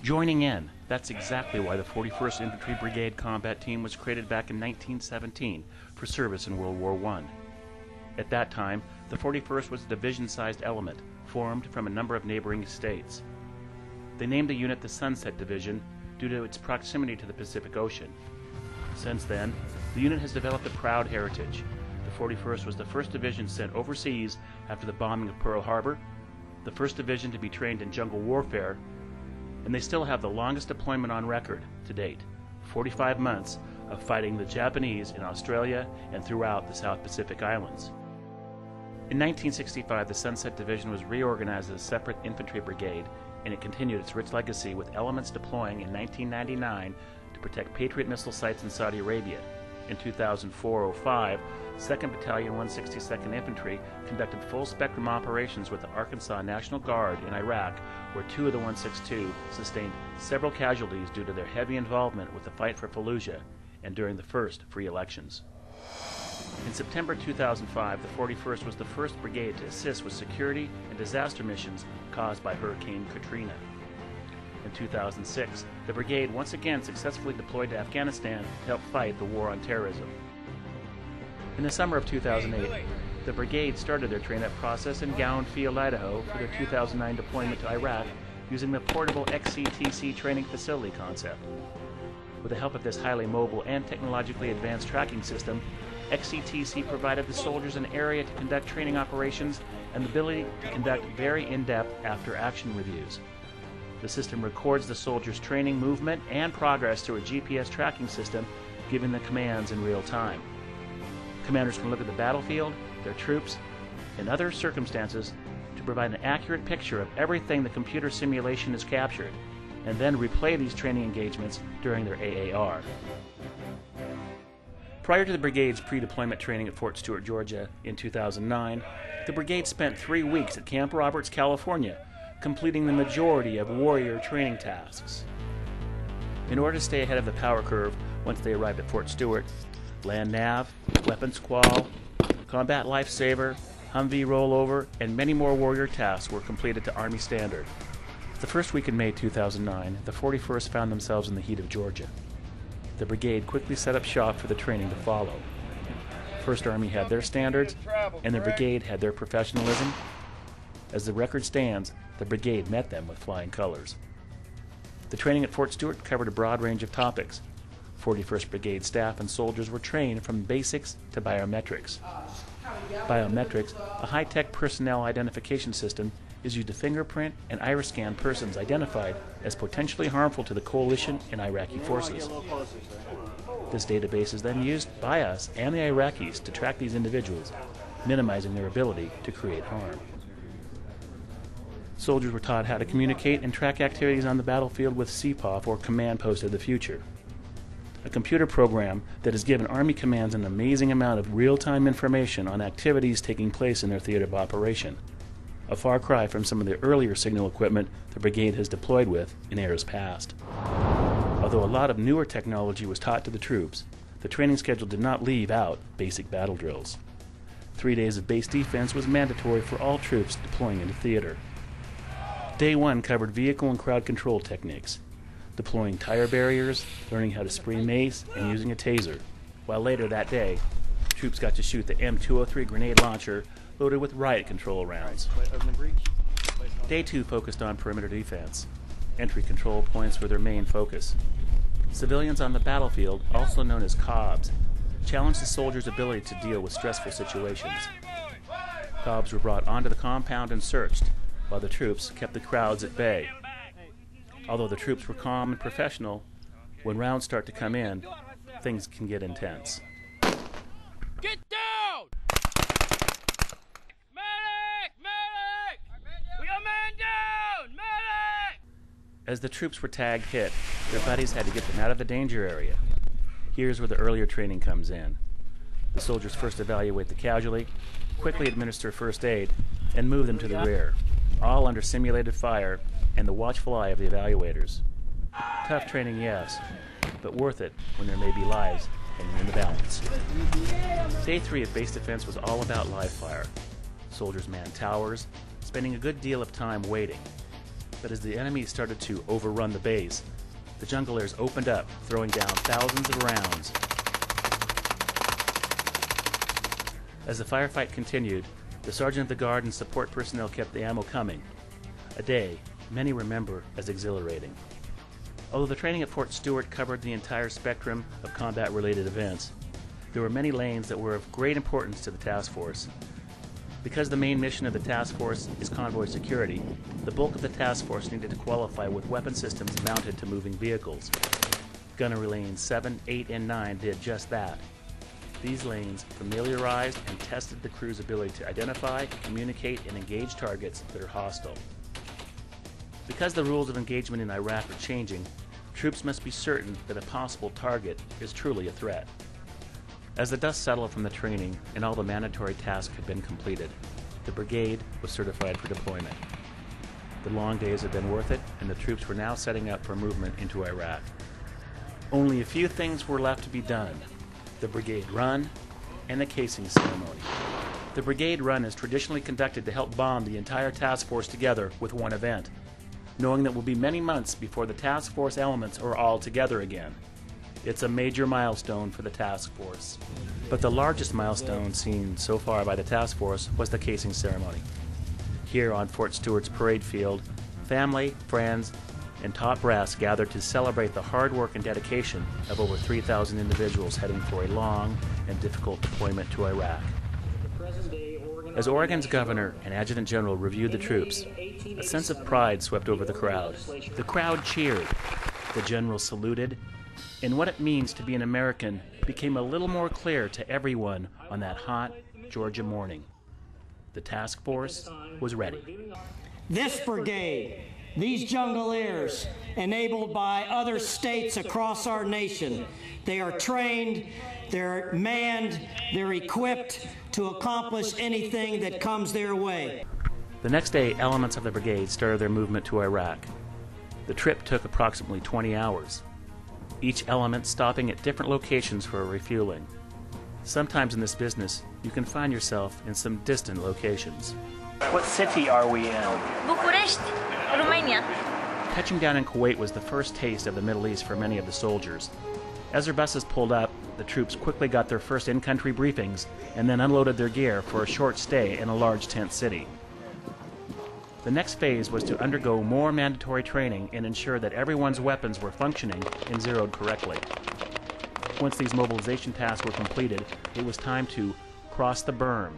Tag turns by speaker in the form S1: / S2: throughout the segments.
S1: Joining in, that's exactly why the 41st Infantry Brigade Combat Team was created back in 1917 for service in World War I. At that time, the 41st was a division-sized element formed from a number of neighboring states. They named the unit the Sunset Division due to its proximity to the Pacific Ocean. Since then, the unit has developed a proud heritage. The 41st was the first division sent overseas after the bombing of Pearl Harbor, the first division to be trained in jungle warfare, and they still have the longest deployment on record to date, 45 months of fighting the Japanese in Australia and throughout the South Pacific Islands. In 1965, the Sunset Division was reorganized as a separate infantry brigade, and it continued its rich legacy with elements deploying in 1999 to protect Patriot missile sites in Saudi Arabia. In 2004-05, 2nd Battalion 162nd Infantry conducted full-spectrum operations with the Arkansas National Guard in Iraq, where 2 of the 162 sustained several casualties due to their heavy involvement with the fight for Fallujah and during the first free elections. In September 2005, the 41st was the first brigade to assist with security and disaster missions caused by Hurricane Katrina. In 2006, the brigade once again successfully deployed to Afghanistan to help fight the war on terrorism. In the summer of 2008, the brigade started their train-up process in Gowan Field, Idaho for their 2009 deployment to Iraq using the portable XCTC training facility concept. With the help of this highly mobile and technologically advanced tracking system, XCTC provided the soldiers an area to conduct training operations and the ability to conduct very in-depth after-action reviews. The system records the soldiers' training, movement, and progress through a GPS tracking system, giving the commands in real time. Commanders can look at the battlefield, their troops, and other circumstances to provide an accurate picture of everything the computer simulation has captured, and then replay these training engagements during their AAR. Prior to the brigade's pre-deployment training at Fort Stewart, Georgia in 2009, the brigade spent 3 weeks at Camp Roberts, California, completing the majority of warrior training tasks. In order to stay ahead of the power curve once they arrived at Fort Stewart, Land Nav, Weapon Squall, Combat Lifesaver, Humvee Rollover, and many more warrior tasks were completed to Army standard. The first week in May 2009, the 41st found themselves in the heat of Georgia. The brigade quickly set up shop for the training to follow. First Army had their standards, and the brigade had their professionalism. As the record stands, the brigade met them with flying colors. The training at Fort Stewart covered a broad range of topics. 41st Brigade staff and soldiers were trained from basics to biometrics. Biometrics, a high-tech personnel identification system, is used to fingerprint and iris scan persons identified as potentially harmful to the coalition and Iraqi forces. This database is then used by us and the Iraqis to track these individuals, minimizing their ability to create harm. Soldiers were taught how to communicate and track activities on the battlefield with CPOF, or Command Post of the Future, a computer program that has given Army commands an amazing amount of real-time information on activities taking place in their theater of operation, a far cry from some of the earlier signal equipment the brigade has deployed with in eras past. Although a lot of newer technology was taught to the troops, the training schedule did not leave out basic battle drills. 3 days of base defense was mandatory for all troops deploying into theater. Day 1 covered vehicle and crowd control techniques, deploying tire barriers, learning how to spray mace, and using a taser, while later that day, troops got to shoot the M203 grenade launcher loaded with riot control rounds. Day 2 focused on perimeter defense. Entry control points were their main focus. Civilians on the battlefield, also known as COBs, challenged the soldiers' ability to deal with stressful situations. COBs were brought onto the compound and searched, while the troops kept the crowds at bay. Although the troops were calm and professional, when rounds start to come in, things can get intense.
S2: Get down! Medic! Medic! We got man down! Medic!
S1: As the troops were tagged hit, their buddies had to get them out of the danger area. Here's where the earlier training comes in. The soldiers first evaluate the casualty, quickly administer first aid, and move them to the rear, all under simulated fire and the watchful eye of the evaluators. Tough training, yes, but worth it when there may be lives hanging in the balance. Day 3 of base defense was all about live fire. Soldiers manned towers, spending a good deal of time waiting. But as the enemy started to overrun the base, the Jungleers opened up, throwing down thousands of rounds. As the firefight continued, the Sergeant of the Guard and support personnel kept the ammo coming. A day many remember as exhilarating. Although the training at Fort Stewart covered the entire spectrum of combat-related events, there were many lanes that were of great importance to the task force. Because the main mission of the task force is convoy security, the bulk of the task force needed to qualify with weapon systems mounted to moving vehicles. Gunnery lanes 7, 8, and 9 did just that. These lanes familiarized and tested the crew's ability to identify, communicate, and engage targets that are hostile. Because the rules of engagement in Iraq are changing, troops must be certain that a possible target is truly a threat. As the dust settled from the training and all the mandatory tasks had been completed, the brigade was certified for deployment. The long days had been worth it, and the troops were now setting up for movement into Iraq. Only a few things were left to be done: the brigade run and the casing ceremony. The brigade run is traditionally conducted to help bond the entire task force together with one event, knowing that it will be many months before the task force elements are all together again. It's a major milestone for the task force. But the largest milestone seen so far by the task force was the casing ceremony. Here on Fort Stewart's parade field, family, friends, and top brass gathered to celebrate the hard work and dedication of over 3,000 individuals heading for a long and difficult deployment to Iraq. As Oregon's governor and adjutant general reviewed the troops, a sense of pride swept over the crowd. The crowd cheered, the general saluted, and what it means to be an American became a little more clear to everyone on that hot Georgia morning. The task force was ready.
S3: This brigade, these Jungleers, enabled by other states across our nation, they are trained, they're manned, they're equipped to accomplish anything that comes their way.
S1: The next day, elements of the brigade started their movement to Iraq. The trip took approximately 20 hours, each element stopping at different locations for refueling. Sometimes in this business, you can find yourself in some distant locations.
S4: What city are we in?
S5: Bucharest, Romania.
S1: Touching down in Kuwait was the first taste of the Middle East for many of the soldiers. As their buses pulled up, the troops quickly got their first in-country briefings and then unloaded their gear for a short stay in a large tent city. The next phase was to undergo more mandatory training and ensure that everyone's weapons were functioning and zeroed correctly. Once these mobilization tasks were completed, it was time to cross the berm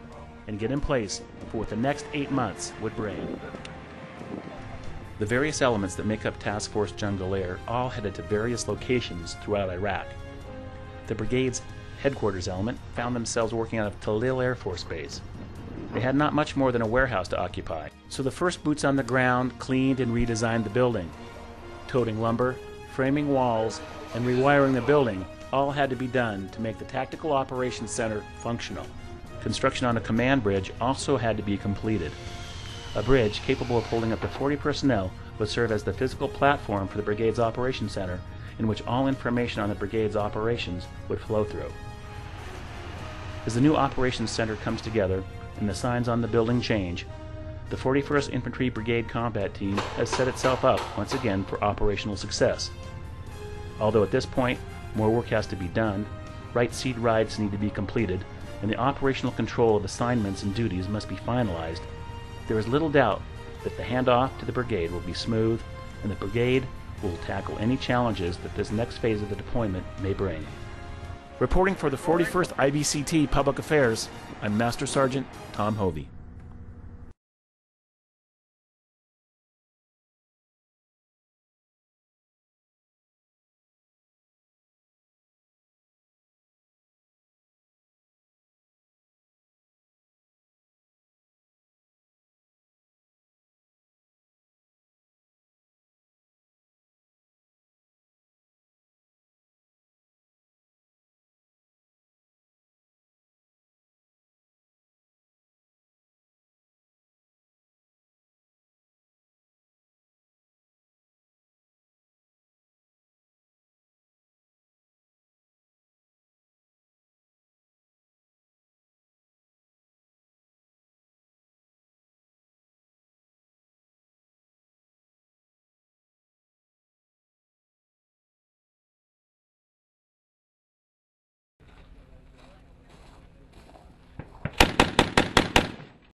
S1: and get in place for what the next 8 months would bring. The various elements that make up Task Force Jungleer all headed to various locations throughout Iraq. The brigade's headquarters element found themselves working out of Talil Air Force Base. They had not much more than a warehouse to occupy, so the first boots on the ground cleaned and redesigned the building. Toting lumber, framing walls, and rewiring the building all had to be done to make the Tactical Operations Center functional. Construction on a command bridge also had to be completed. A bridge capable of holding up to 40 personnel would serve as the physical platform for the brigade's operations center, in which all information on the brigade's operations would flow through. As the new operations center comes together and the signs on the building change, the 41st Infantry Brigade Combat Team has set itself up once again for operational success. Although at this point more work has to be done, right seat rides need to be completed, and the operational control of assignments and duties must be finalized, there is little doubt that the handoff to the brigade will be smooth, and the brigade will tackle any challenges that this next phase of the deployment may bring. Reporting for the 41st IBCT Public Affairs, I'm Master Sergeant Tom Hovey.